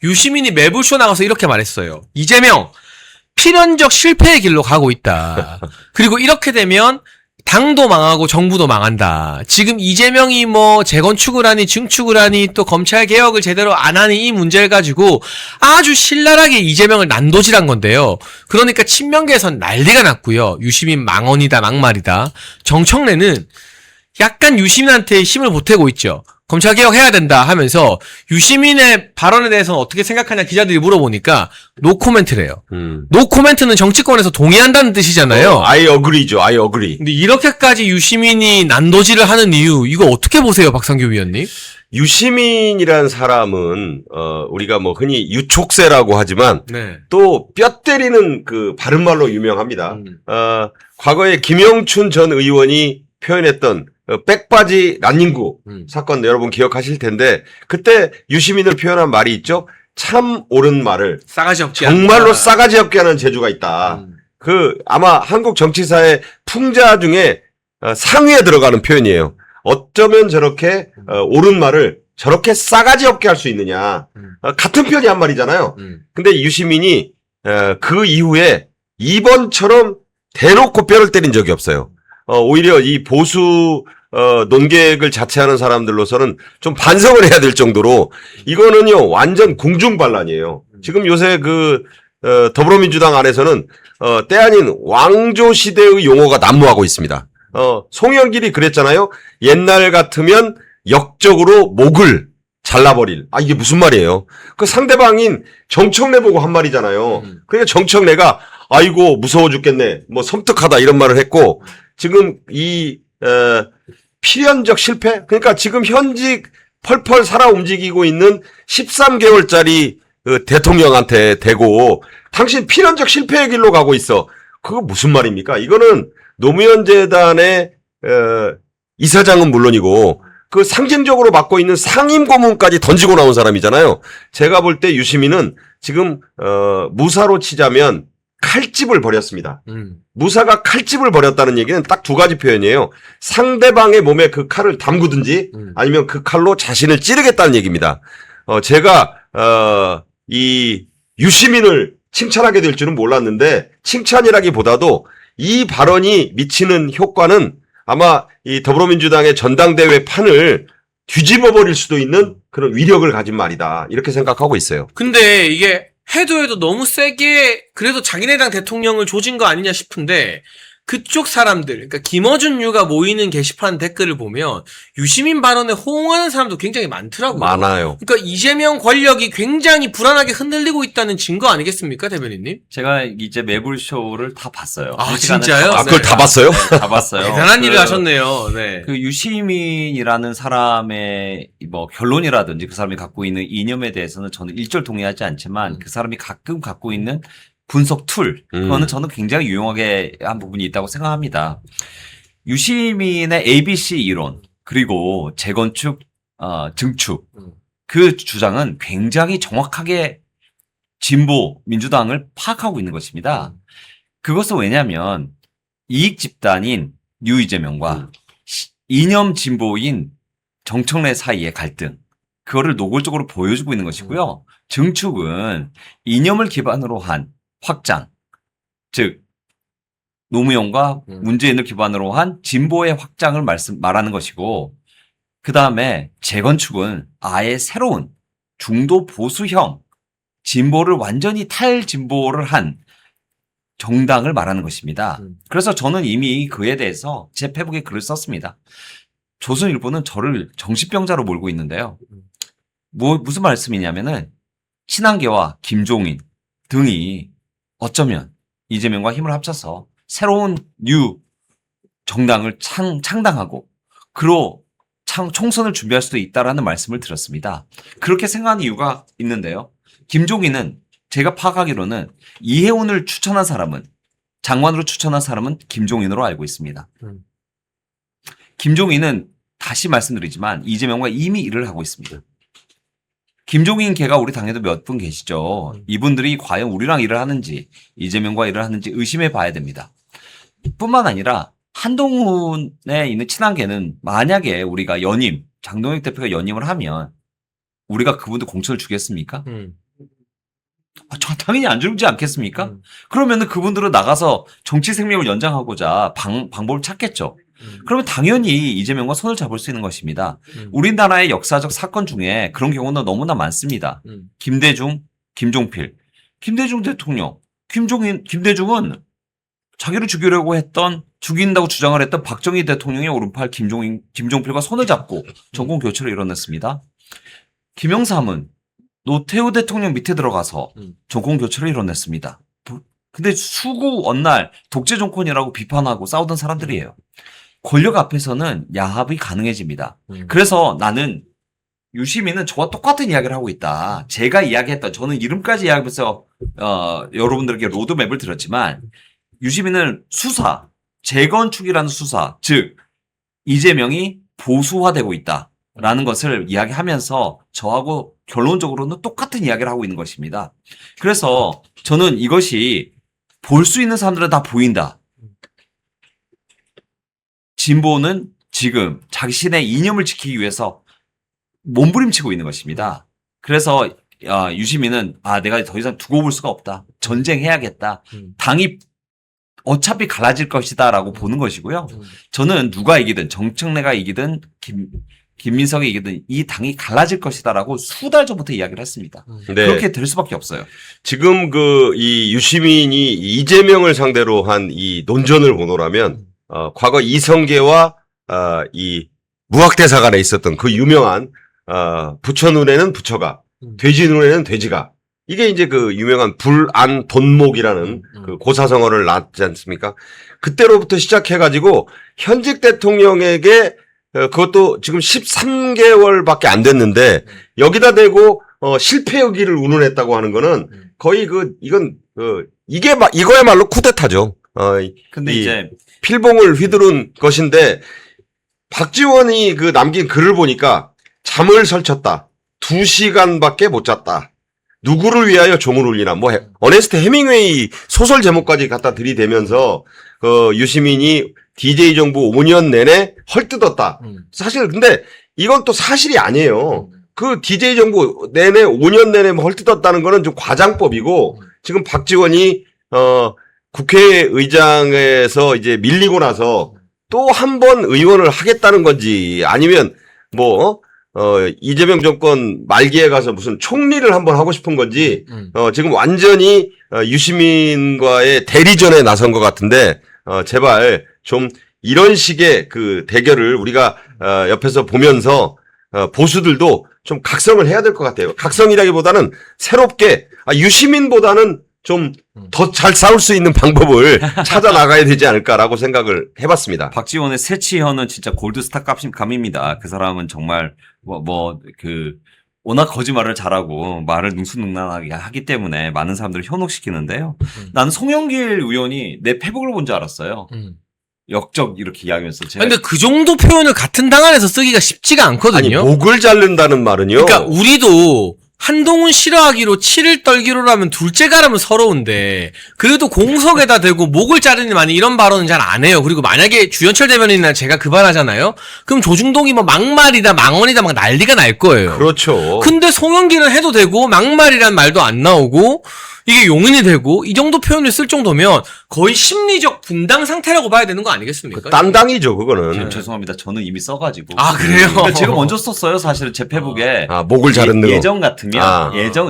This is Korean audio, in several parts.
유시민이 매불쇼 나가서 이렇게 말했어요. 이재명 필연적 실패의 길로 가고 있다. 그리고 이렇게 되면 당도 망하고 정부도 망한다. 지금 이재명이 뭐 재건축을 하니 증축을 하니 또 검찰 개혁을 제대로 안 하니 이 문제를 가지고 아주 신랄하게 이재명을 난도질한 건데요. 그러니까 친명계에선 난리가 났고요. 유시민 망언이다 막말이다. 정청래는 약간 유시민한테 힘을 보태고 있죠. 검찰 개혁해야 된다 하면서 유시민의 발언에 대해서는 어떻게 생각하냐 기자들이 물어보니까 노 코멘트래요. 노 코멘트는 정치권에서 동의한다는 뜻이잖아요. I agree죠. I agree. 근데 이렇게까지 유시민이 난도질을 하는 이유 이거 어떻게 보세요, 박상규 위원님? 유시민이란 사람은 우리가 뭐 흔히 유촉새라고 하지만 네. 또 뼈 때리는 그 바른말로 유명합니다. 과거에 김영춘 전 의원이 표현했던 백바지 란닝구 사건 여러분 기억하실 텐데 그때 유시민을 표현한 말이 있죠. 참 옳은 말을 싸가지 없게 정말로 한다. 싸가지 없게 하는 재주가 있다. 그 아마 한국 정치사의 풍자 중에 상위에 들어가는 표현이에요. 어쩌면 저렇게 옳은 말을 저렇게 싸가지 없게 할 수 있느냐. 같은 편이 한 말이잖아요. 근데 유시민이 그 이후에 이번처럼 대놓고 뼈를 때린 적이 없어요. 오히려 이 보수 논객을 자처하는 사람들로서는 좀 반성을 해야 될 정도로 이거는요 완전 궁중반란이에요. 지금 요새 그 더불어민주당 안에서는 때 아닌 왕조 시대의 용어가 난무하고 있습니다. 송영길이 그랬잖아요. 옛날 같으면 역적으로 목을 잘라버릴. 아 이게 무슨 말이에요? 그 상대방인 정청래 보고 한 말이잖아요. 그러니까 정청래가 아이고 무서워 죽겠네. 뭐 섬뜩하다 이런 말을 했고 지금 이 필연적 실패? 그러니까 지금 현직 펄펄 살아 움직이고 있는 13개월짜리 그 대통령한테 대고 당신 필연적 실패의 길로 가고 있어. 그거 무슨 말입니까? 이거는 노무현 재단의 이사장은 물론이고 그 상징적으로 맡고 있는 상임 고문까지 던지고 나온 사람이잖아요. 제가 볼 때 유시민은 지금 무사로 치자면 칼집을 벌였습니다. 무사가 칼집을 벌였다는 얘기는 딱 두 가지 표현이에요. 상대방의 몸에 그 칼을 담그든지 아니면 그 칼로 자신을 찌르겠다는 얘기입니다. 제가 이 유시민을 칭찬하게 될 줄은 몰랐는데 칭찬이라기보다도 이 발언이 미치는 효과는 아마 이 더불어민주당의 전당대회 판을 뒤집어 버릴 수도 있는 그런 위력을 가진 말이다. 이렇게 생각하고 있어요. 근데 이게 해도 너무 세게 그래도 자기네당 대통령을 조진 거 아니냐 싶은데 그쪽 사람들, 그러니까 김어준류가 모이는 게시판 댓글을 보면 유시민 발언에 호응하는 사람도 굉장히 많더라고요. 많아요. 그러니까 이재명 권력이 굉장히 불안하게 흔들리고 있다는 증거 아니겠습니까, 대변인님? 제가 이제 매불쇼를 다 봤어요. 아, 한 시간을 진짜요? 다 아, 그걸 다 봤어요? 네, 다 봤어요. 대단한 일을 하셨네요. 네. 그 유시민이라는 사람의 뭐 결론이라든지 그 사람이 갖고 있는 이념에 대해서는 저는 일절 동의하지 않지만 그 사람이 가끔 갖고 있는 분석 툴, 그거는 저는 굉장히 유용하게 한 부분이 있다고 생각합니다. 유시민의 ABC 이론, 그리고 재건축, 증축, 그 주장은 굉장히 정확하게 진보 민주당을 파악하고 있는 것입니다. 그것은 왜냐하면 이익 집단인 뉴 이재명과 이념 진보인 정청래 사이의 갈등, 그거를 노골적으로 보여주고 있는 것이고요. 증축은 이념을 기반으로 한 확장, 즉 노무현과 문재인을 기반으로 한 진보의 확장을 말하는 것이고, 그 다음에 재건축은 아예 새로운 중도 보수형 진보를 완전히 탈진보를 한 정당을 말하는 것입니다. 그래서 저는 이미 그에 대해서 제 페북에 글을 썼습니다. 조선일보는 저를 정신병자로 몰고 있는데요. 무슨 말씀이냐면은 친한계와 김종인 등이 어쩌면 이재명과 힘을 합쳐서 새로운 뉴 정당을 창당하고 그로 총선을 준비할 수도 있다라는 말씀을 드렸습니다. 그렇게 생각하는 이유가 있는데요. 김종인은 제가 파악하기로는 이해운을 추천한 사람은, 장관으로 추천한 사람은 김종인으로 알고 있습니다. 김종인은 다시 말씀드리지만 이재명과 이미 일을 하고 있습니다. 김종인 걔가 우리 당에도 몇 분 계시죠. 이분들이 과연 우리랑 일을 하는지 이재명과 일을 하는지 의심해 봐야 됩니다. 뿐만 아니라 한동훈에 있는 친한계는 만약에 우리가 장동혁 대표가 연임을 하면 우리가 그분들 공천을 주겠습니까? 당연히 안 주지 않겠습니까? 그러면은 그분들은 나가서 정치 생명을 연장하고자 방법을 찾겠죠. 그러면 당연히 이재명과 손을 잡을 수 있는 것입니다. 우리나라의 역사적 사건 중에 그런 경우는 너무나 많습니다. 김대중, 김종필. 김대중 대통령, 김대중은 자기를 죽이려고 죽인다고 주장을 했던 박정희 대통령의 오른팔 김종필과 손을 잡고 정권 교체를 이뤄냈습니다. 김영삼은 노태우 대통령 밑에 들어가서 정권 교체를 이뤄냈습니다. 근데 수구 언날 독재 정권이라고 비판하고 싸우던 사람들이에요. 권력 앞에서는 야합이 가능해집니다. 그래서 나는 유시민은 저와 똑같은 이야기를 하고 있다. 제가 이야기했던, 저는 이름까지 이야기해서 여러분들에게 로드맵을 드렸지만 유시민은 수사, 재건축이라는 수사, 즉 이재명이 보수화되고 있다라는 것을 이야기하면서 저하고 결론적으로는 똑같은 이야기를 하고 있는 것입니다. 그래서 저는 이것이 볼 수 있는 사람들은 다 보인다. 진보는 지금 자신의 이념을 지키기 위해서 몸부림치고 있는 것입니다. 그래서 유시민은 내가 더 이상 두고 볼 수가 없다. 전쟁해야겠다. 당이 어차피 갈라질 것이다라고 보는 것이고요. 저는 누가 이기든 정청래가 이기든 김민석이 이기든 이 당이 갈라질 것이다라고 수달 전부터 이야기를 했습니다. 네. 그렇게 될 수밖에 없어요. 지금 이 유시민이 이재명을 상대로 한 이 논전을 보노라면 과거 이성계와 이 무학대사 간에 있었던 그 유명한 부처 눈에는 부처가, 돼지 눈에는 돼지가, 이게 이제 그 유명한 불안 돈목이라는 그 고사성어를 낳지 않습니까? 그때로부터 시작해가지고 현직 대통령에게 그것도 지금 13개월밖에 안 됐는데 여기다 대고 실패의 길을 운운했다고 하는 거는 거의 이거야말로 쿠데타죠. 근데 이제 필봉을 휘두른 것인데 박지원이 그 남긴 글을 보니까 잠을 설쳤다. 2시간밖에 못 잤다. 누구를 위하여 종을 울리나. 어네스트 해밍웨이 소설 제목까지 갖다 들이대면서 유시민이 DJ 정부 5년 내내 헐뜯었다. 사실 근데 이건 또 사실이 아니에요. 그 DJ 정부 내내 5년 내내 헐뜯었다는 거는 좀 과장법이고 지금 박지원이 국회의장에서 이제 밀리고 나서 또 한 번 의원을 하겠다는 건지 아니면 이재명 정권 말기에 가서 무슨 총리를 한번 하고 싶은 건지 지금 완전히 유시민과의 대리전에 나선 것 같은데 제발 좀 이런 식의 그 대결을 우리가 옆에서 보면서 보수들도 좀 각성을 해야 될 것 같아요. 각성이라기보다는 새롭게 유시민보다는 좀 더 잘 싸울 수 있는 방법을 찾아 나가야 되지 않을까라고 생각을 해봤습니다. 박지원의 새치현은 진짜 골드스타 감입니다. 그 사람은 정말 워낙 거짓말을 잘하고 말을 능수능란하게 하기 때문에 많은 사람들을 현혹시키는데요. 나는 송영길 의원이 내 페북을 본 줄 알았어요. 역적 이렇게 이야기하면서 제가 근데 그 정도 표현을 같은 당 안에서 쓰기가 쉽지가 않거든요. 아니 목을 자른다는 말은요. 그러니까 우리도 한동훈 싫어하기로 치를 떨기로라면 둘째가라면 서러운데 그래도 공석에다 대고 목을 자르니 많이 이런 발언은 잘 안 해요. 그리고 만약에 주현철 대변인이나 제가 그 말 하잖아요. 그럼 조중동이 막말이다 망언이다 막 난리가 날 거예요. 그렇죠. 근데 송영길은 해도 되고 막말이란 말도 안 나오고 이게 용인이 되고 이 정도 표현을 쓸 정도면 거의 심리적 분당 상태라고 봐야 되는 거 아니겠습니까? 딴 당이죠 그거는. 죄송합니다. 저는 이미 써가지고. 그래요? 그러니까 제가 먼저 썼어요. 사실은 제 페북에. 목을 자르는 거. 예전 같으면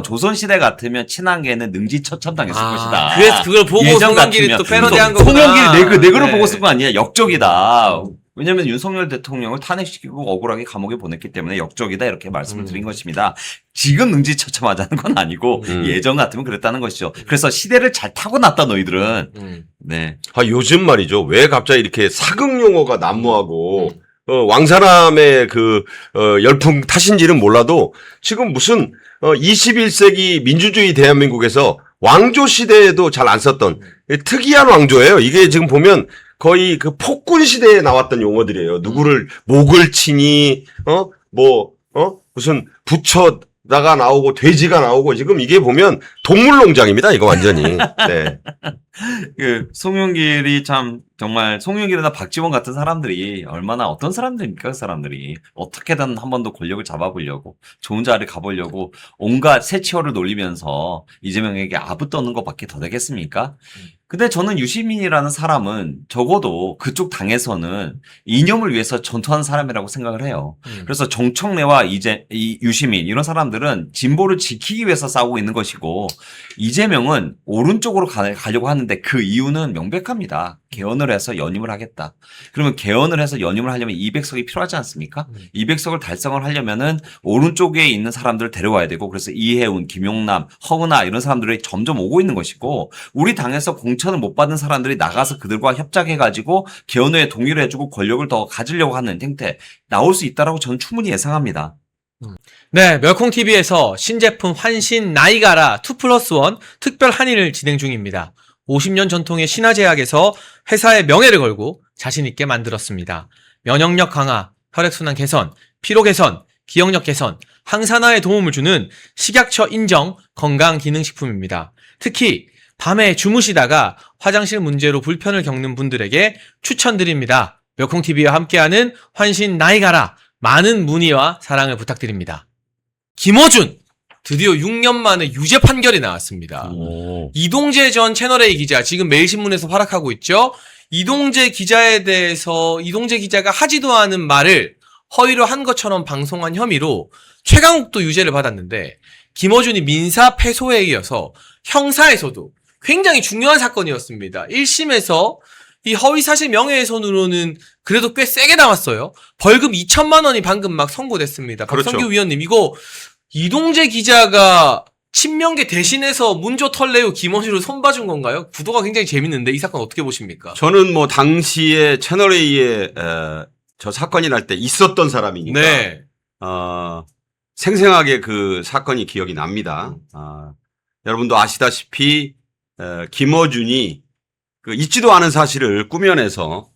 조선시대 같으면 친한계는 능지처참당했을 것이다. 그래서 그걸 보고 송영길이 또 패러디한 거구나. 송영길이 내 글을 보고 쓴 거 아니야. 역적이다. 왜냐하면 윤석열 대통령을 탄핵시키고 억울하게 감옥에 보냈기 때문에 역적이다 이렇게 말씀을 드린 것입니다. 지금 능지처참하자는 건 아니고 예전 같으면 그랬다는 것이죠. 그래서 시대를 잘 타고났다 너희들은. 네. 요즘 말이죠. 왜 갑자기 이렇게 사극 용어가 난무하고 왕사람의 열풍 탓인지는 몰라도 지금 무슨 21세기 민주주의 대한민국에서 왕조 시대에도 잘 안 썼던 특이한 왕조예요. 이게 지금 보면 거의 그 폭군 시대에 나왔던 용어들이에요. 누구를 목을 치니 무슨 부처 나가 나오고 돼지가 나오고 지금 이게 보면 동물농장입니다. 이거 완전히. 네. 그 송영길이 참 정말 송영길이나 박지원 같은 사람들이 얼마나 어떤 사람들입니까? 그 사람들이 어떻게든 한 번 더 권력을 잡아보려고 좋은 자리를 가보려고 온갖 새치어를 놀리면서 이재명에게 아부 떠는 것밖에 더 되겠습니까? 근데 저는 유시민이라는 사람은 적어도 그쪽 당에서는 이념을 위해서 전투하는 사람이라고 생각을 해요. 그래서 정청래와 이 유시민 이런 사람들은 진보를 지키기 위해서 싸우고 있는 것이고 이재명은 오른쪽으로 가려고 하는데 그 이유는 명백합니다. 개헌을 해서 연임을 하겠다. 그러면 개헌을 해서 연임을 하려면 200석이 필요하지 않습니까? 200석을 달성을 하려면은 오른쪽에 있는 사람들을 데려와야 되고 그래서 이해운, 김용남, 허은하 이런 사람들이 점점 오고 있는 것이고 우리 당에서 공천을 못 받은 사람들이 나가서 그들과 협작해가지고 개헌에 동의를 해주고 권력을 더 가지려고 하는 행태 나올 수 있다라고 저는 충분히 예상합니다. 네, 멸콩TV에서 신제품 환신 나이가라 2+1 특별 한의를 진행 중입니다. 50년 전통의 신화제약에서 회사의 명예를 걸고 자신있게 만들었습니다. 면역력 강화, 혈액순환 개선, 피로 개선, 기억력 개선, 항산화에 도움을 주는 식약처 인정 건강기능식품입니다. 특히 밤에 주무시다가 화장실 문제로 불편을 겪는 분들에게 추천드립니다. 멸콩TV와 함께하는 환신 나이가라 많은 문의와 사랑을 부탁드립니다. 김어준! 드디어 6년 만에 유죄 판결이 나왔습니다. 이동재 전 채널A 기자, 지금 매일신문에서 활약하고 있죠. 이동재 기자에 대해서 이동재 기자가 하지도 않은 말을 허위로 한 것처럼 방송한 혐의로 최강욱도 유죄를 받았는데 김어준이 민사 패소에 이어서 형사에서도 굉장히 중요한 사건이었습니다. 1심에서 이 허위사실 명예훼손으로는 그래도 꽤 세게 나왔어요. 벌금 2천만 원이 방금 막 선고됐습니다. 그렇죠. 박성규 위원님, 이거 이동재 기자가 친명계 대신해서 문조 털레우 김어준을 손봐준 건가요? 구도가 굉장히 재밌는데 이 사건 어떻게 보십니까? 저는 뭐 당시에 채널A에 저 사건이 날 때 있었던 사람이니까 네. 생생하게 그 사건이 기억이 납니다. 여러분도 아시다시피 김어준이 그 있지도 않은 사실을 꾸며내서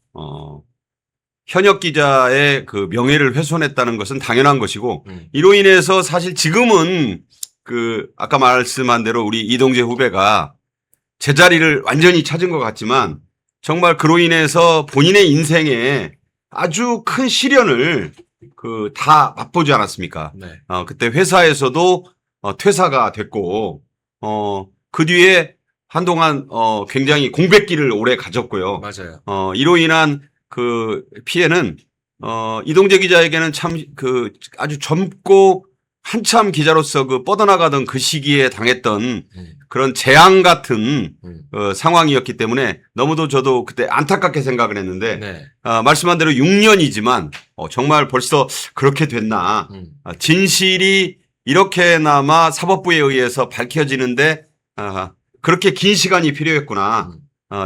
현역 기자의 그 명예를 훼손했다는 것은 당연한 것이고 이로 인해서 사실 지금은 그 아까 말씀한 대로 우리 이동재 후배가 제자리를 완전히 찾은 것 같지만 정말 그로 인해서 본인의 인생에 아주 큰 시련을 그 다 맛보지 않았습니까? 네. 그때 회사에서도 퇴사가 됐고 그 뒤에 한동안 굉장히 공백기를 오래 가졌고요. 맞아요. 이로 인한 그 피해는 이동재 기자에게는 참 그 아주 젊고 한참 기자로서 그 뻗어나가던 그 시기에 당했던 그런 재앙 같은 상황이었기 때문에 너무도 저도 그때 안타깝게 생각을 했는데 네. 말씀한 대로 6년이지만 정말 벌써 그렇게 됐나. 진실이 이렇게나마 사법부에 의해서 밝혀지는데 그렇게 긴 시간이 필요했구나.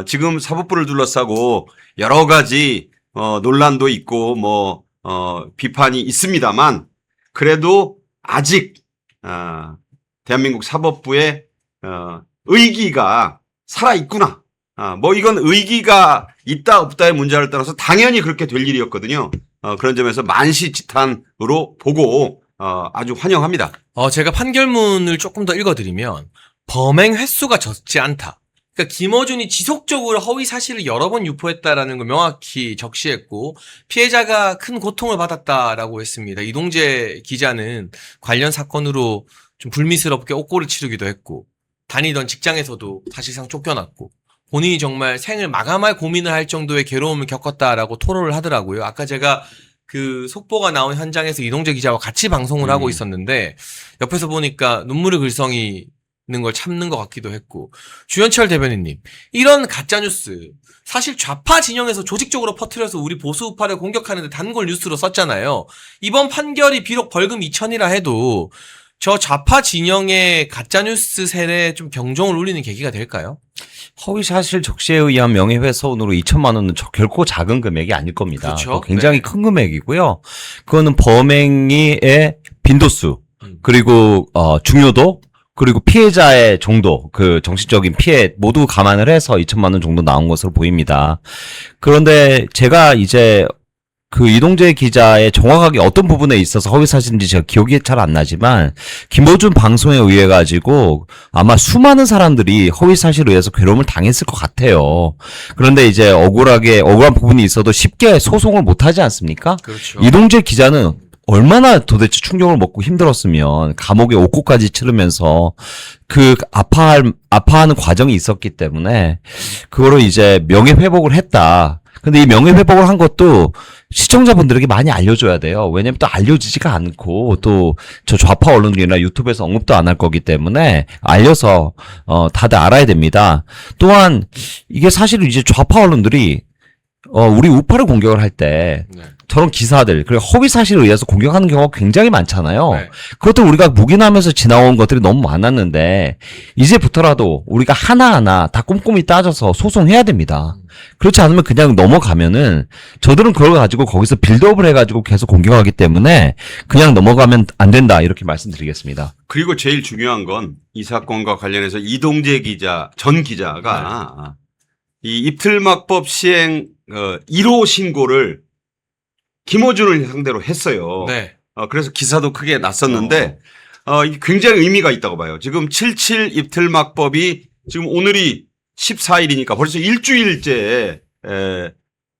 지금 사법부를 둘러싸고 여러 가지 논란도 있고 뭐 비판이 있습니다만 그래도 아직 대한민국 사법부의 의기가 살아 있구나. 뭐 이건 의기가 있다 없다의 문제를 떠나서 당연히 그렇게 될 일이었거든요. 그런 점에서 만시지탄으로 보고 아주 환영합니다. 제가 판결문을 조금 더 읽어드리면 범행 횟수가 적지 않다. 그러니까 김어준이 지속적으로 허위 사실을 여러 번 유포했다라는 걸 명확히 적시했고 피해자가 큰 고통을 받았다라고 했습니다. 이동재 기자는 관련 사건으로 좀 불미스럽게 옥고를 치르기도 했고 다니던 직장에서도 사실상 쫓겨났고 본인이 정말 생을 마감할 고민을 할 정도의 괴로움을 겪었다라고 토로를 하더라고요. 아까 제가 그 속보가 나온 현장에서 이동재 기자와 같이 방송을 하고 있었는데 옆에서 보니까 눈물의 글썽이 있는 걸 참는 것 같기도 했고 주현철 대변인님 이런 가짜뉴스 사실 좌파 진영에서 조직적으로 퍼뜨려서 우리 보수 우파를 공격하는데 단골 뉴스로 썼잖아요. 이번 판결이 비록 벌금 2천이라 해도 저 좌파 진영의 가짜뉴스 세례에 좀 경종을 울리는 계기가 될까요? 허위사실 적시에 의한 명예훼손으로 2천만 원은 결코 작은 금액이 아닐 겁니다. 그렇죠. 굉장히 큰 금액이고요. 그거는 범행의 빈도수 그리고 중요도 그리고 피해자의 정도, 그 정신적인 피해 모두 감안을 해서 2천만 원 정도 나온 것으로 보입니다. 그런데 제가 이제 그 이동재 기자의 정확하게 어떤 부분에 있어서 허위 사실인지 제가 기억이 잘 안 나지만 김어준 방송에 의해 가지고 아마 수많은 사람들이 허위 사실에 의해서 괴로움을 당했을 것 같아요. 그런데 이제 억울한 부분이 있어도 쉽게 소송을 못 하지 않습니까? 그렇죠. 이동재 기자는 얼마나 도대체 충격을 먹고 힘들었으면 감옥에 5구까지 치르면서 그 아파하는 과정이 있었기 때문에 그거를 이제 명예회복을 했다. 근데 이 명예회복을 한 것도 시청자분들에게 많이 알려줘야 돼요. 왜냐면 또 알려지지가 않고 또 저 좌파 언론이나 유튜브에서 언급도 안 할 거기 때문에 알려서 다들 알아야 됩니다. 또한 이게 사실은 이제 좌파 언론들이 우리 우파를 공격을 할 때 네. 저런 기사들 그리고 허위 사실에 의해서 공격하는 경우가 굉장히 많잖아요. 네. 그것도 우리가 묵인하면서 지나온 것들이 너무 많았는데 이제부터라도 우리가 하나하나 다 꼼꼼히 따져서 소송해야 됩니다. 그렇지 않으면 그냥 넘어가면은 저들은 그걸 가지고 거기서 빌드업을 해가지고 계속 공격하기 때문에 그냥 넘어가면 안 된다 이렇게 말씀드리겠습니다. 그리고 제일 중요한 건 이 사건과 관련해서 이동재 기자, 전 기자가 이 입틀막법 시행 1호 신고를 김어준을 상대로 했어요. 네. 그래서 기사도 크게 났었는데 이게 굉장히 의미가 있다고 봐요. 지금 77 입틀막법이 지금 오늘이 14일이니까 벌써 일주일째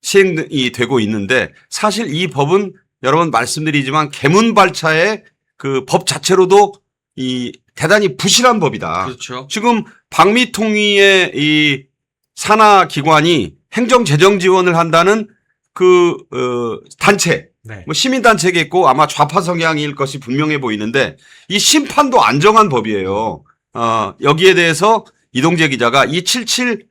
시행이 되고 있는데 사실 이 법은 여러 번 말씀드리지만 개문발차의 그 법 자체로도 이 대단히 부실한 법이다. 그렇죠. 지금 방미통위의 이 산하 기관이 행정재정 지원을 한다는 그 단체, 네. 뭐 시민단체겠고 아마 좌파 성향일 것이 분명해 보이는데 이 심판도 안 정한 법이에요. 여기에 대해서 이동재 기자가 이 77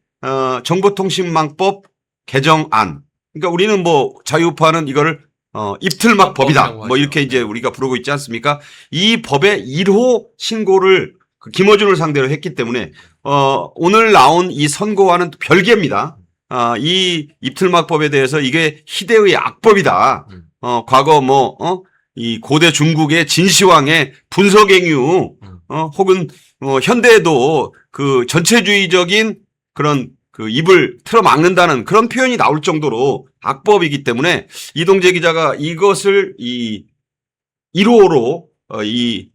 정보통신망법 개정안, 그러니까 우리는 뭐 자유우파는 이거를 입틀막 법이다 뭐 이렇게 이제 우리가 부르고 있지 않습니까? 이 법의 1호 신고를 그 김어준을 상대로 했기 때문에 오늘 나온 이 선고와는 별개입니다. 이 입틀막법에 대해서 이게 희대의 악법이다. 과거 이 고대 중국의 진시황의 분서갱유 혹은 현대에도 그 전체주의적인 그런 그 입을 틀어막는다는 그런 표현이 나올 정도로 악법이기 때문에 이동재 기자가 이것을 이 1호로 이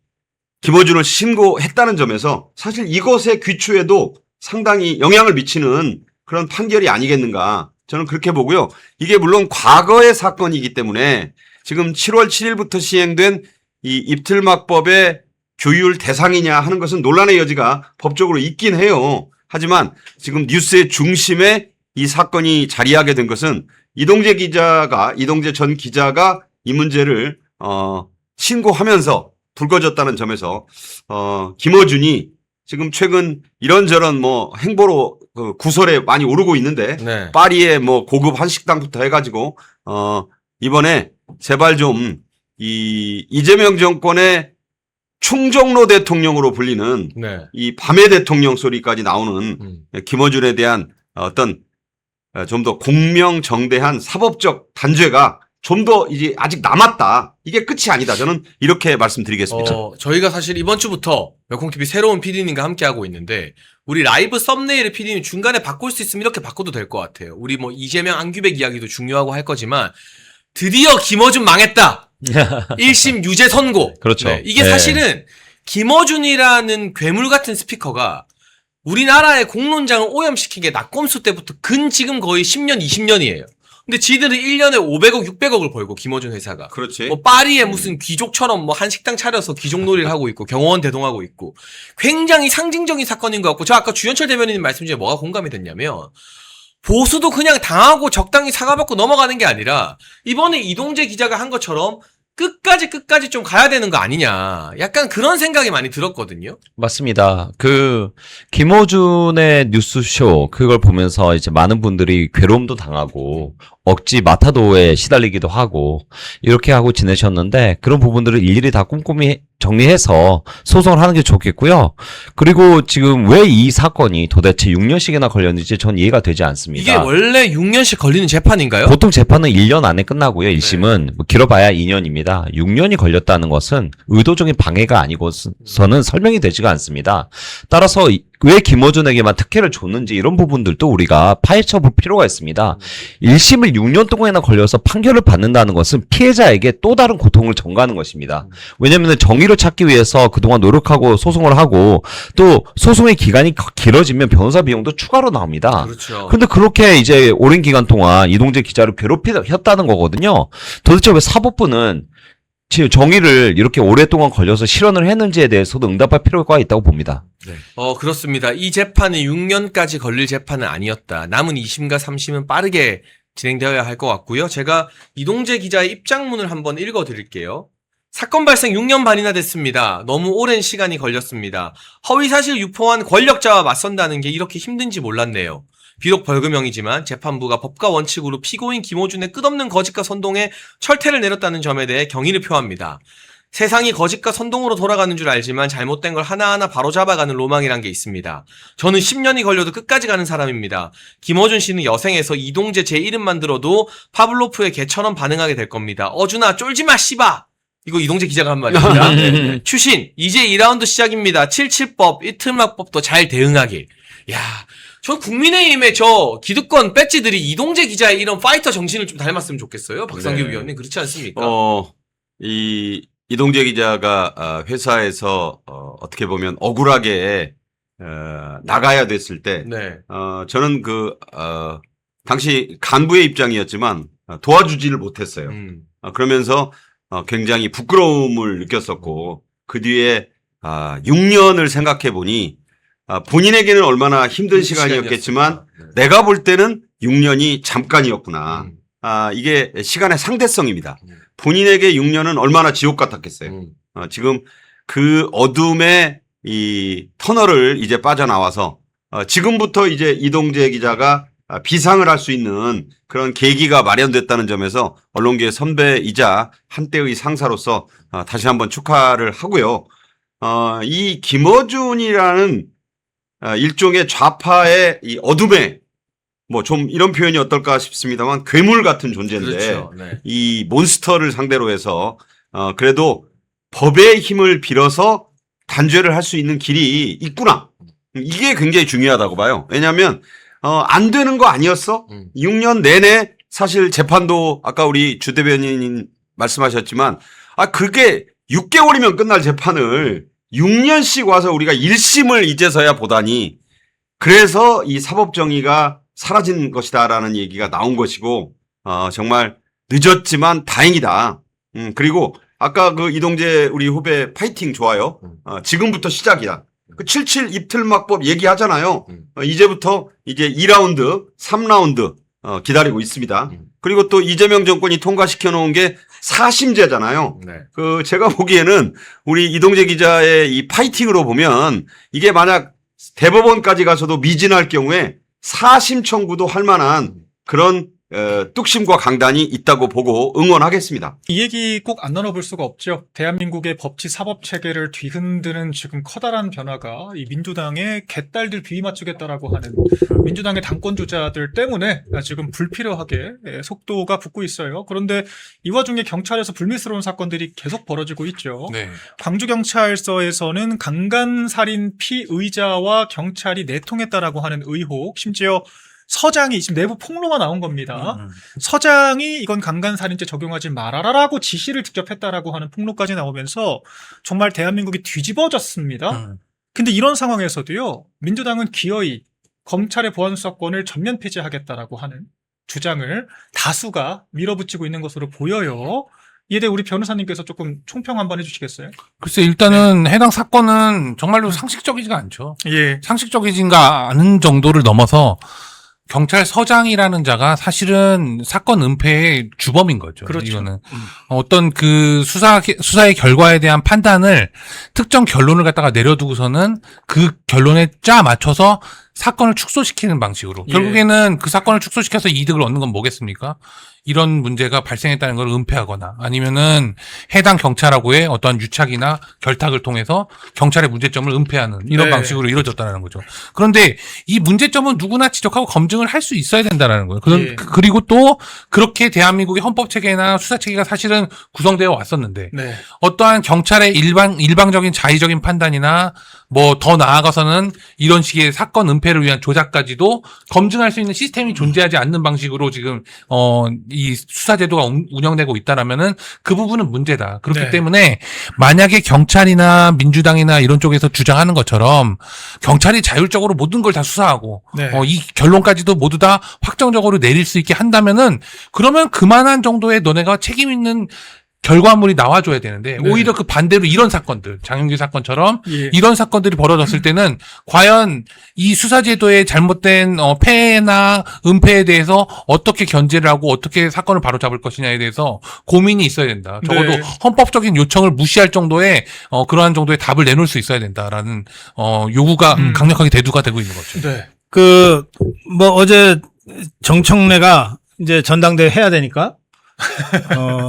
김어준을 신고했다는 점에서 사실 이것의 귀추에도 상당히 영향을 미치는 그런 판결이 아니겠는가. 저는 그렇게 보고요. 이게 물론 과거의 사건이기 때문에 지금 7월 7일부터 시행된 이 입틀막법의 규율 대상이냐 하는 것은 논란의 여지가 법적으로 있긴 해요. 하지만 지금 뉴스의 중심에 이 사건이 자리하게 된 것은 이동재 전 기자가 이 문제를 신고하면서 불거졌다는 점에서 김어준이 지금 최근 이런저런 뭐 행보로 그 구설에 많이 오르고 있는데 네. 파리의 뭐 고급 한식당부터 해가지고 이번에 제발 좀 이 이재명 정권의 충정로 대통령으로 불리는 네. 이 밤의 대통령 소리까지 나오는 김어준에 대한 어떤 좀 더 공명정대한 사법적 단죄가 좀 더 이제 아직 남았다. 이게 끝이 아니다. 저는 이렇게 말씀드리겠습니다. 저희가 사실 이번 주부터 몇콩TV 새로운 PD님과 함께하고 있는데 우리 라이브 썸네일을 PD님 중간에 바꿀 수 있으면 이렇게 바꿔도 될 것 같아요. 우리 뭐 이재명 안규백 이야기도 중요하고 할 거지만 드디어 김어준 망했다. 1심 유죄 선고. 그렇죠. 네, 이게 네. 사실은 김어준이라는 괴물 같은 스피커가 우리나라의 공론장을 오염시킨 게 낙검수 때부터 지금 거의 10년, 20년이에요. 근데 지들은 1년에 500억, 600억을 벌고 김어준 회사가. 그렇지. 뭐 파리에 무슨 귀족처럼 뭐 한식당 차려서 귀족놀이를 하고 있고 경호원 대동하고 있고 굉장히 상징적인 사건인 것 같고 저 아까 주현철 대변인님 말씀 중에 뭐가 공감이 됐냐면 보수도 그냥 당하고 적당히 사과받고 넘어가는 게 아니라 이번에 이동재 기자가 한 것처럼 끝까지 좀 가야 되는 거 아니냐. 약간 그런 생각이 많이 들었거든요. 맞습니다. 김어준의 뉴스쇼, 그걸 보면서 이제 많은 분들이 괴로움도 당하고, 억지 마타도에 시달리기도 하고, 이렇게 하고 지내셨는데, 그런 부분들을 일일이 다 꼼꼼히 정리해서 소송을 하는 게 좋겠고요. 그리고 지금 왜 이 사건이 도대체 6년씩이나 걸렸는지 전 이해가 되지 않습니다. 이게 원래 6년씩 걸리는 재판인가요? 보통 재판은 1년 안에 끝나고요. 1심은 뭐 길어봐야 2년입니다. 6년이 걸렸다는 것은 의도적인 방해가 아니고서는 설명이 되지가 않습니다. 따라서 왜 김어준에게만 특혜를 줬는지 이런 부분들도 우리가 파헤쳐 볼 필요가 있습니다. 1심을 6년 동안이나 걸려서 판결을 받는다는 것은 피해자에게 또 다른 고통을 전가하는 것입니다. 왜냐하면 정의를 찾기 위해서 그동안 노력하고 소송을 하고 또 소송의 기간이 길어지면 변호사 비용도 추가로 나옵니다. 그렇죠. 근데 그렇게 이제 오랜 기간 동안 이동재 기자를 괴롭혔다는 거거든요. 도대체 왜 사법부는 지금 정의를 이렇게 오랫동안 걸려서 실현을 했는지에 대해서도 응답할 필요가 있다고 봅니다. 네. 그렇습니다. 이 재판은 6년까지 걸릴 재판은 아니었다. 남은 2심과 3심은 빠르게 진행되어야 할 것 같고요. 제가 이동재 기자의 입장문을 한번 읽어드릴게요. 사건 발생 6년 반이나 됐습니다. 너무 오랜 시간이 걸렸습니다. 허위사실 유포한 권력자와 맞선다는 게 이렇게 힘든지 몰랐네요. 비록 벌금형이지만 재판부가 법과 원칙으로 피고인 김호준의 끝없는 거짓과 선동에 철퇴를 내렸다는 점에 대해 경의를 표합니다. 세상이 거짓과 선동으로 돌아가는 줄 알지만 잘못된 걸 하나하나 바로잡아가는 로망이란 게 있습니다. 저는 10년이 걸려도 끝까지 가는 사람입니다. 김호준 씨는 여생에서 이동재 제 이름만 들어도 파블로프의 개처럼 반응하게 될 겁니다. 어준아 쫄지마 씨바! 이거 이동재 기자가 한 말입니다. 네. 추신 이제 2라운드 시작입니다. 77법 이틀막법도 잘 대응하길. 야, 전 국민의힘의 저 기득권 배지들이 이동재 기자의 이런 파이터 정신을 좀 닮았으면 좋겠어요. 박상규 네. 위원님 그렇지 않습니까? 이 이동재 기자가 회사에서 어떻게 보면 억울하게 나가야 됐을 때 네. 저는 당시 간부의 입장이었지만 도와주지를 못했어요. 그러면서 굉장히 부끄러움을 느꼈었고 그 뒤에 6년을 생각해 보니 본인에게는 얼마나 힘든 시간이었겠지만 내가 볼 때는 6년이 잠깐이었구나. 이게 시간의 상대성입니다. 본인에게 6년은 얼마나 지옥 같았겠어요. 지금 그 어둠의 이 터널을 이제 빠져나와서 지금부터 이제 이동재 기자가 비상을 할 수 있는 그런 계기가 마련됐다는 점에서 언론계의 선배이자 한때의 상사로서 다시 한번 축하를 하고요. 이 김어준이라는 일종의 좌파의 이 어둠의 뭐 좀 이런 표현이 어떨까 싶습니다만 괴물 같은 존재인데 그렇죠. 네. 이 몬스터를 상대로 해서 그래도 법의 힘을 빌어서 단죄를 할 수 있는 길이 있구나. 이게 굉장히 중요하다고 봐요. 왜냐하면 안 되는 거 아니었어? 6년 내내 사실 재판도 아까 우리 주 대변인 말씀하셨지만 그게 6개월이면 끝날 재판을 6년씩 와서 우리가 1심을 이제서야 보다니 그래서 이 사법정의가 사라진 것이다라는 얘기가 나온 것이고 정말 늦었지만 다행이다. 그리고 아까 그 이동재 우리 후배 파이팅 좋아요. 지금부터 시작이다. 그 77 입틀막법 얘기하잖아요. 이제부터 이제 2라운드, 3라운드 기다리고 있습니다. 그리고 또 이재명 정권이 통과시켜 놓은 게 4심제잖아요. 네. 제가 보기에는 우리 이동재 기자의 이 파이팅으로 보면 이게 만약 대법원까지 가서도 미진할 경우에 4심 청구도 할 만한 그런 뚝심과 강단이 있다고 보고 응원하겠습니다. 이 얘기 꼭 안 나눠볼 수가 없죠. 대한민국의 법치 사법 체계를 뒤흔드는 지금 커다란 변화가 이 민주당의 개딸들 비위 맞추겠다라고 하는 민주당의 당권 주자들 때문에 지금 불필요하게 속도가 붙고 있어요. 그런데 이 와중에 경찰에서 불미스러운 사건들이 계속 벌어지고 있죠. 네. 광주경찰서에서는 강간살인 피의자와 경찰이 내통했다라고 하는 의혹, 심지어 서장이 지금 내부 폭로가 나온 겁니다. 서장이 이건 강간살인죄 적용하지 말아라라고 지시를 직접 했다라고 하는 폭로까지 나오면서 정말 대한민국이 뒤집어졌습니다. 근데 이런 상황에서도요, 민주당은 기어이 검찰의 보안수사권을 전면 폐지하겠다라고 하는 주장을 다수가 밀어붙이고 있는 것으로 보여요. 이에 대해 우리 변호사님께서 조금 총평 한번 해주시겠어요? 글쎄 일단은 해당 사건은 정말로 상식적이지가 않죠. 예. 상식적이지가 않은 정도를 넘어서 경찰서장이라는 자가 사실은 사건 은폐의 주범인 거죠. 그렇죠. 이거는 어떤 그 수사의 결과에 대한 판단을 특정 결론을 갖다가 내려두고서는 그 결론에 짜 맞춰서 사건을 축소시키는 방식으로. 예. 결국에는 그 사건을 축소시켜서 이득을 얻는 건 뭐겠습니까? 이런 문제가 발생했다는 걸 은폐하거나 아니면은 해당 경찰하고의 어떠한 유착이나 결탁을 통해서 경찰의 문제점을 은폐하는 이런 네. 방식으로 이루어졌다는 거죠. 그런데 이 문제점은 누구나 지적하고 검증을 할 수 있어야 된다는 거예요. 예. 그리고 또 그렇게 대한민국의 헌법 체계나 수사 체계가 사실은 구성되어 왔었는데 네. 어떠한 경찰의 일방적인 자의적인 판단이나 뭐 더 나아가서는 이런 식의 사건 은폐를 위한 조작까지도 검증할 수 있는 시스템이 존재하지 않는 방식으로 지금 이 수사 제도가 운영되고 있다라면은 그 부분은 문제다. 그렇기 네. 때문에 만약에 경찰이나 민주당이나 이런 쪽에서 주장하는 것처럼 경찰이 자율적으로 모든 걸 다 수사하고 네. 이 결론까지도 모두 다 확정적으로 내릴 수 있게 한다면은 그러면 그만한 정도의 너네가 책임 있는 결과물이 나와줘야 되는데 네. 오히려 그 반대로 이런 사건들 장윤기 사건처럼 예. 이런 사건들이 벌어졌을 때는 과연 이 수사제도의 잘못된 폐해나 은폐에 대해서 어떻게 견제를 하고 어떻게 사건을 바로잡을 것이냐에 대해서 고민이 있어야 된다. 적어도 네. 헌법적인 요청을 무시할 정도의 그러한 정도의 답을 내놓을 수 있어야 된다라는 요구가 강력하게 대두가 되고 있는 거죠. 네. 뭐 어제 정청래가 이제 전당대회 해야 되니까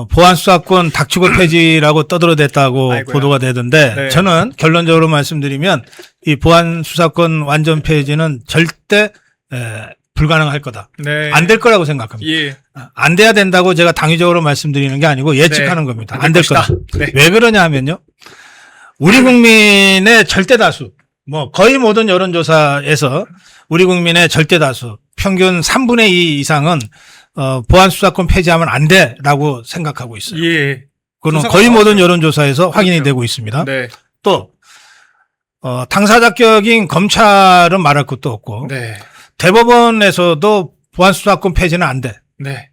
보안수사권 닥치고 폐지라고 떠들어댔다고 아이고야. 보도가 되던데 네. 저는 결론적으로 말씀드리면 이 보안수사권 완전 폐지는 절대 불가능할 거다. 네. 안 될 거라고 생각합니다. 예. 안 돼야 된다고 제가 당위적으로 말씀드리는 게 아니고 예측하는 네. 겁니다. 안 안 될 될 거다. 것이다. 네. 왜 그러냐 하면요. 우리 국민의 절대 다수, 뭐 거의 모든 여론조사에서 우리 국민의 절대 다수, 평균 3분의 2 이상은 보안수사권 폐지하면 안 돼라고 생각하고 있어요. 예. 그건 조사가 거의 모든 나왔어요. 여론조사에서 확인이 그렇죠. 되고 있습니다. 네. 또 당사자격인 검찰은 말할 것도 없고 네. 대법원에서도 보안수사권 폐지는 안 돼. 네.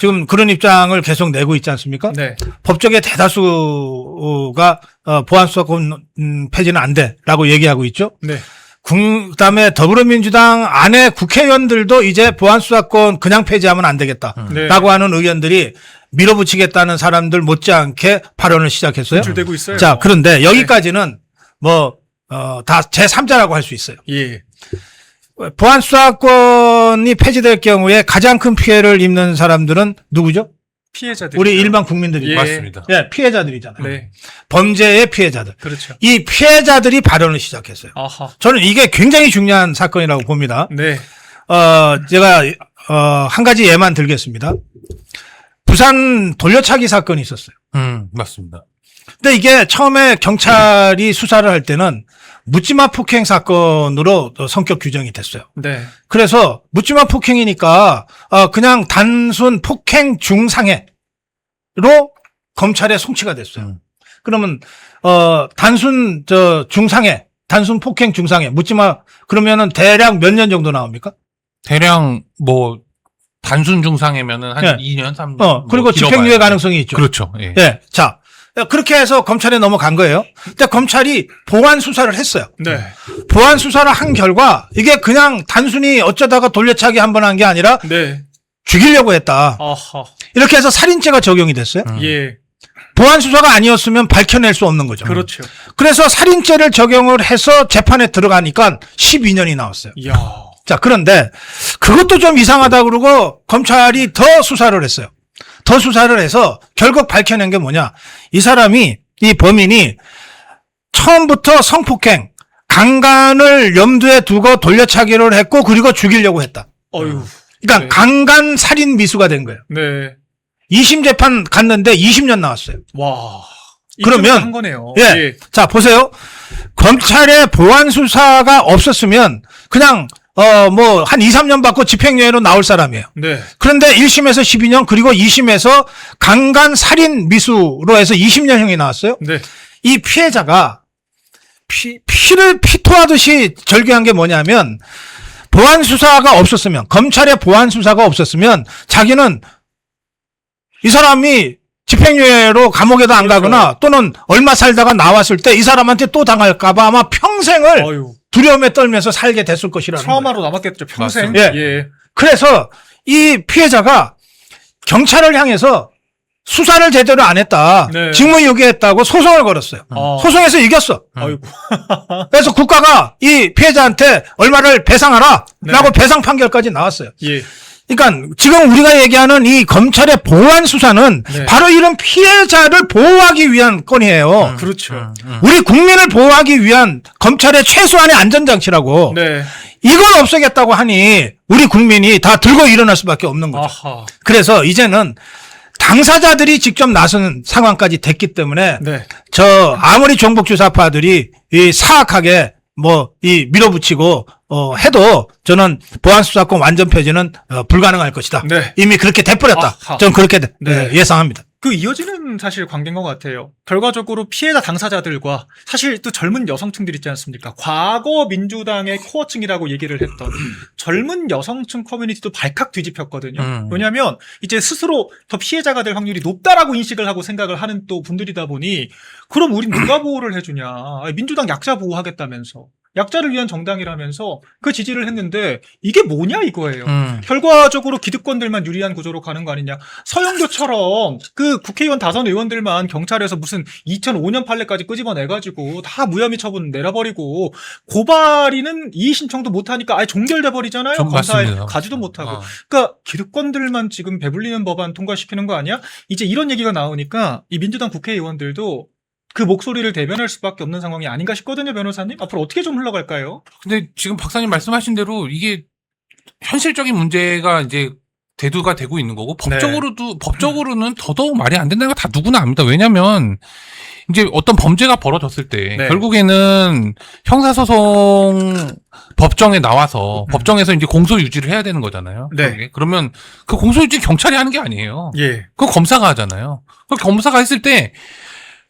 지금 그런 입장을 계속 내고 있지 않습니까? 네. 법조계 대다수가 보안수사권 폐지는 안 돼라고 얘기하고 있죠. 네. 그다음에 더불어민주당 안에 국회의원들도 이제 보안수사권 그냥 폐지하면 안 되겠다라고 네. 하는 의견들이 밀어붙이겠다는 사람들 못지않게 발언을 시작했어요. 줄되고 있어요. 자, 그런데 여기까지는 다 제3자라고 할 수 있어요. 예. 보안수사권이 폐지될 경우에 가장 큰 피해를 입는 사람들은 누구죠? 피해자들. 우리 일반 국민들이. 예. 맞습니다. 예, 피해자들이잖아요. 네. 범죄의 피해자들. 그렇죠. 이 피해자들이 발언을 시작했어요. 아하. 저는 이게 굉장히 중요한 사건이라고 봅니다. 네. 제가 한 가지 예만 들겠습니다. 부산 돌려차기 사건이 있었어요. 맞습니다. 근데 이게 처음에 경찰이 수사를 할 때는 묻지마 폭행 사건으로 성격 규정이 됐어요. 네. 그래서 묻지마 폭행이니까 그냥 단순 폭행 중상해로 검찰에 송치가 됐어요. 그러면 단순 중상해, 단순 폭행 중상해 묻지마 그러면은 대략 몇 년 정도 나옵니까? 대량 뭐 단순 중상이면은 한 예. 2년, 3년. 그리고 뭐 집행유예 길어봐야. 가능성이 있죠. 그렇죠. 예. 예. 자, 그렇게 해서 검찰에 넘어간 거예요. 근데 검찰이 보완 수사를 했어요. 네. 보완 수사를 한 결과 이게 그냥 단순히 어쩌다가 돌려차기 한 번 한 게 아니라 네. 죽이려고 했다. 아하. 이렇게 해서 살인죄가 적용이 됐어요. 예. 보완 수사가 아니었으면 밝혀낼 수 없는 거죠. 그렇죠. 그래서 살인죄를 적용을 해서 재판에 들어가니까 12년이 나왔어요. 이야. 자, 그런데 그것도 좀 이상하다 그러고 검찰이 더 수사를 했어요. 더 수사를 해서 결국 밝혀낸 게 뭐냐. 이 사람이, 이 범인이 처음부터 성폭행, 강간을 염두에 두고 돌려차기를 했고 그리고 죽이려고 했다. 어휴. 그러니까 네. 강간 살인 미수가 된 거예요. 네. 2심 재판 갔는데 20년 나왔어요. 와. 그러면- 한 거네요. 예. 자, 보세요. 검찰의 보완 수사가 없었으면 그냥 뭐 한 2, 3년 받고 집행유예로 나올 사람이에요. 네. 그런데 1심에서 12년 그리고 2심에서 강간 살인 미수로 해서 20년형이 나왔어요. 네. 이 피해자가 피를 피토하듯이 절규한 게 뭐냐면 보안 수사가 없었으면 검찰의 보안 수사가 없었으면 자기는 이 사람이 집행유예로 감옥에도 안 가거나 또는 얼마 살다가 나왔을 때 이 사람한테 또 당할까봐 아마 평생을 어휴. 두려움에 떨면서 살게 됐을 것이라는 거예요. 트라우마로 남았겠죠. 평생. 맞습니다. 예. 그래서 이 피해자가 경찰을 향해서 수사를 제대로 안 했다. 네. 직무유기했다고 소송을 걸었어요. 아. 소송에서 이겼어. 아이고. 그래서 국가가 이 피해자한테 얼마를 배상하라 네. 라고 배상 판결까지 나왔어요. 예. 그러니까 지금 우리가 얘기하는 이 검찰의 보완 수사는 네. 바로 이런 피해자를 보호하기 위한 건이에요. 그렇죠. 우리 국민을 보호하기 위한 검찰의 최소한의 안전장치라고. 네. 이걸 없애겠다고 하니 우리 국민이 다 들고 일어날 수밖에 없는 거죠. 아하. 그래서 이제는 당사자들이 직접 나선 상황까지 됐기 때문에 네. 아무리 정복주사파들이 이 사악하게 밀어붙이고 해도 저는 보안수사권 완전 폐지는 불가능할 것이다. 네. 이미 그렇게 돼버렸다. 아하. 저는 그렇게 네. 예상합니다. 그 이어지는 사실 관계인 것 같아요. 결과적으로 피해자 당사자들과 사실 또 젊은 여성층들 있지 않습니까? 과거 민주당의 코어층이라고 얘기를 했던 젊은 여성층 커뮤니티도 발칵 뒤집혔거든요. 왜냐하면 이제 스스로 더 피해자가 될 확률이 높다라고 인식을 하고 생각을 하는 또 분들이다 보니 그럼 우린 누가 보호를 해주냐. 민주당 약자 보호하겠다면서. 약자를 위한 정당이라면서 그 지지를 했는데 이게 뭐냐 이거예요. 결과적으로 기득권들만 유리한 구조로 가는 거 아니냐. 서영교처럼 그 국회의원 다선 의원들만 경찰에서 무슨 2005년 판례까지 끄집어내가지고 다 무혐의 처분 내려버리고 고발인은 이의 신청도 못하니까 아예 종결돼 버리잖아요. 좀 검사에 맞습니다. 가지도 못하고. 그러니까 기득권들만 지금 배불리는 법안 통과시키는 거 아니야? 이제 이런 얘기가 나오니까 이 민주당 국회의원들도 그 목소리를 대변할 수밖에 없는 상황이 아닌가 싶거든요, 변호사님. 앞으로 어떻게 좀 흘러갈까요? 근데 지금 박사님 말씀하신 대로 이게 현실적인 문제가 이제 대두가 되고 있는 거고 법적으로는 더더욱 말이 안 된다는 거 다 누구나 압니다. 왜냐면 이제 어떤 범죄가 벌어졌을 때 네. 결국에는 형사소송 법정에 나와서 법정에서 이제 공소 유지를 해야 되는 거잖아요. 네. 결국에. 그러면 그 공소 유지 경찰이 하는 게 아니에요. 예. 그거 검사가 하잖아요. 그 검사가 했을 때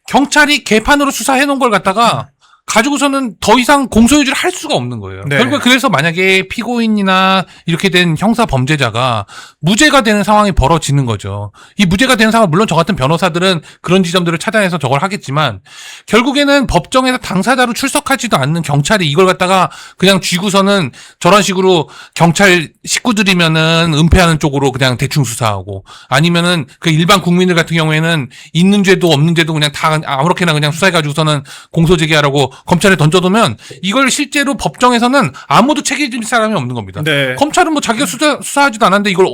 경찰이 개판으로 수사해 놓은 걸 갖다가 가지고서는 더 이상 공소유지를 할 수가 없는 거예요. 네. 결국에 그래서 만약에 피고인이나 이렇게 된 형사 범죄자가 무죄가 되는 상황이 벌어지는 거죠. 이 무죄가 되는 상황, 물론 저 같은 변호사들은 그런 지점들을 찾아내서 저걸 하겠지만 결국에는 법정에서 당사자로 출석하지도 않는 경찰이 이걸 갖다가 그냥 쥐고서는 저런 식으로 경찰 식구들이면은 은폐하는 쪽으로 그냥 대충 수사하고 아니면은 그 일반 국민들 같은 경우에는 있는 죄도 없는 죄도 그냥 다 아무렇게나 그냥 수사해가지고서는 공소 제기하라고 검찰에 던져두면 이걸 실제로 법정에서는 아무도 책임질 사람이 없는 겁니다. 네. 검찰은 뭐 자기가 수사하지도 않았는데 이걸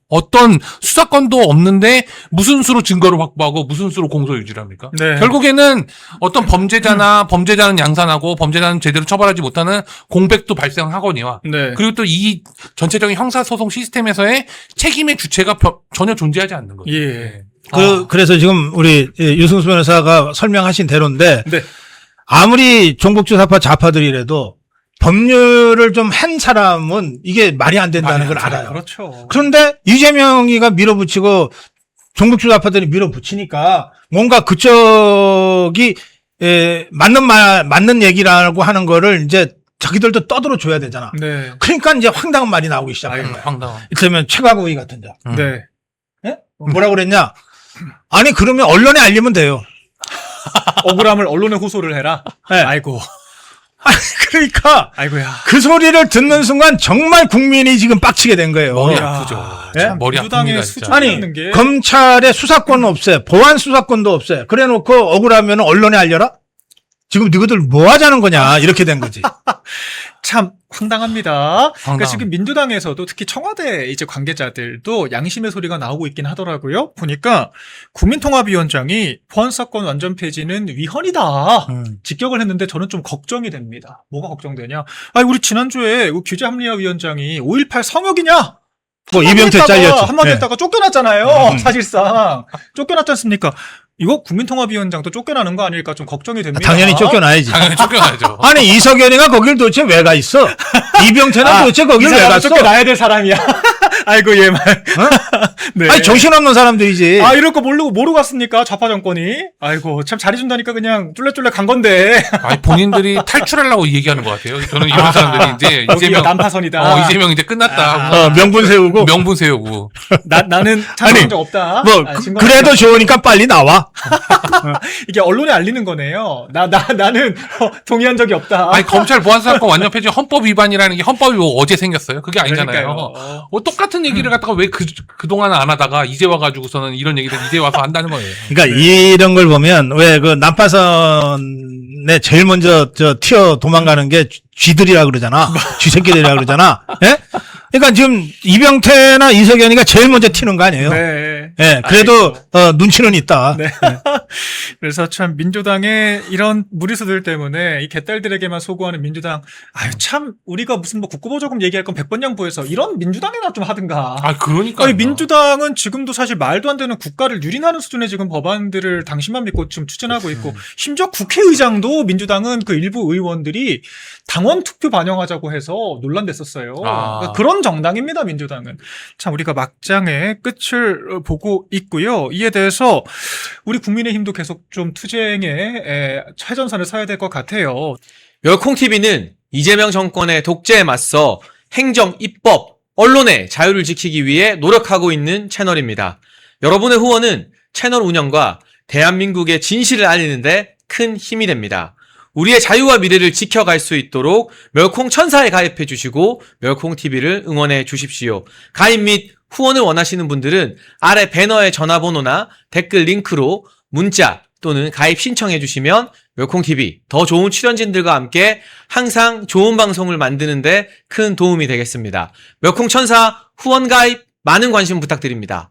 어떤 수사권도 없는데 무슨 수로 증거를 확보하고 무슨 수로 공소 유지를 합니까? 네. 결국에는 어떤 범죄자는 양산하고 범죄자는 제대로 처벌하지 못하는 공백도 발생하거니와 네. 그리고 또 이 전체적인 형사소송 시스템에서의 책임의 주체가 전혀 존재하지 않는 거죠. 예. 그래서 지금 우리 유승수 변호사가 설명하신 대로인데 네. 아무리 종북주사파 좌파들이라도 법률을 좀 한 사람은 이게 말이 안 된다는 걸 알아요. 그렇죠. 그런데 이재명이가 밀어붙이고 종북주사파들이 밀어붙이니까 뭔가 그쪽이 맞는 얘기라고 하는 거를 이제 자기들도 떠들어 줘야 되잖아. 네. 그러니까 이제 황당한 말이 나오기 시작해요. 황당한. 이를테면 최가구의 같은 자. 네. 예? 뭐라 그랬냐? 아니 그러면 언론에 알리면 돼요. 억울함을 언론에 호소를 해라. 네. 아이고. 그러니까 아이고야. 그 소리를 듣는 순간 정말 국민이 지금 빡치게 된 거예요. 머리 야. 아프죠. 예? 참 머리 민주당의 아픕니다. 수준. 진짜. 아니 있는 게- 검찰의 수사권 없애, 보안 수사권도 없애. 그래놓고 억울하면 언론에 알려라. 지금 너희들 뭐 하자는 거냐 이렇게 된 거지. 참 황당합니다. 그러니까 황당. 지금 민주당에서도 특히 청와대 이제 관계자들도 양심의 소리가 나오고 있긴 하더라고요. 보니까 국민통합위원장이 보안사건 완전 폐지는 위헌이다. 직격을 했는데 저는 좀 걱정이 됩니다. 뭐가 걱정되냐? 아니 우리 지난주에 규제합리화위원장이 5.18 성역이냐? 뭐 이병철 잘렸죠. 한마디 예. 했다가 쫓겨났잖아요. 사실상 쫓겨났지 않습니까? 이거 국민통합위원장도 쫓겨나는 거 아닐까 좀 걱정이 됩니다. 당연히 쫓겨나야지. 당연히 쫓겨나죠. 아니 이석연이가 거길 도대체 왜 가 있어? 이병철은 도대체 거길 이 왜 사람은 갔어? 쫓겨나야 될 사람이야. 아이고 얘 말. 네. 아니 정신없는 사람들이지. 아, 이럴 거 모르고 갔습니까? 좌파 정권이. 아이고, 참 잘해준다니까 그냥 쫄래쫄래 간 건데. 아니, 본인들이 탈출하려고 얘기하는 것 같아요. 저는 이런 사람들이 이제 여기가 이재명 난파선이다. 이재명 이제 끝났다. 하고 명분 세우고. 명분 세우고. 나는 참여한 적 없다. 뭐 증거는 그래도 좋으니까 빨리 나와. 이게 언론에 알리는 거네요. 나는 동의한 적이 없다. 아니 검찰 보안사건 완전 폐지 헌법 위반이라는 게 헌법이 뭐 어제 생겼어요? 그게 아니잖아요. 그러니까요. 똑같은 얘기를 갖다가 왜 그동안 안 하다가 이제 와가지고서는 이런 얘기를 이제 와서 한다는 거예요. 그러니까 이런 걸 보면 왜 그 난파선에 제일 먼저 튀어 도망가는 게 쥐들이라 그러잖아. 쥐새끼들이라 그러잖아. 예? 그러니까 지금 이병태나 이석연이가 제일 먼저 튀는 거 아니에요? 네. 예, 그래도 눈치는 있다. 네. 그래서 참 민주당의 이런 무리수들 때문에 이 개딸들에게만 소구하는 민주당, 아유 참 우리가 무슨 뭐 국고보조금 얘기할 건 백번양보해서 이런 민주당이나 좀 하든가. 그러니까. 아니, 민주당은 지금도 사실 말도 안 되는 국가를 유린하는 수준의 지금 법안들을 당신만 믿고 지금 추진하고 있고, 심지어 국회의장도 민주당은 그 일부 의원들이 당원 투표 반영하자고 해서 논란됐었어요. 그러니까 그런 정당입니다, 민주당은. 참 우리가 막장의 끝을 보고 있고요. 이에 대해서 우리 국민의힘도 계속 좀 투쟁에 최전선을 서야 될 것 같아요. 멸콩TV는 이재명 정권의 독재에 맞서 행정, 입법, 언론의 자유를 지키기 위해 노력하고 있는 채널입니다. 여러분의 후원은 채널 운영과 대한민국의 진실을 알리는데 큰 힘이 됩니다. 우리의 자유와 미래를 지켜갈 수 있도록 멸콩천사에 가입해 주시고 멸콩TV를 응원해 주십시오. 가입 및 후원을 원하시는 분들은 아래 배너의 전화번호나 댓글 링크로 문자 또는 가입 신청해 주시면 멸콩TV 더 좋은 출연진들과 함께 항상 좋은 방송을 만드는데 큰 도움이 되겠습니다. 멸콩천사 후원 가입 많은 관심 부탁드립니다.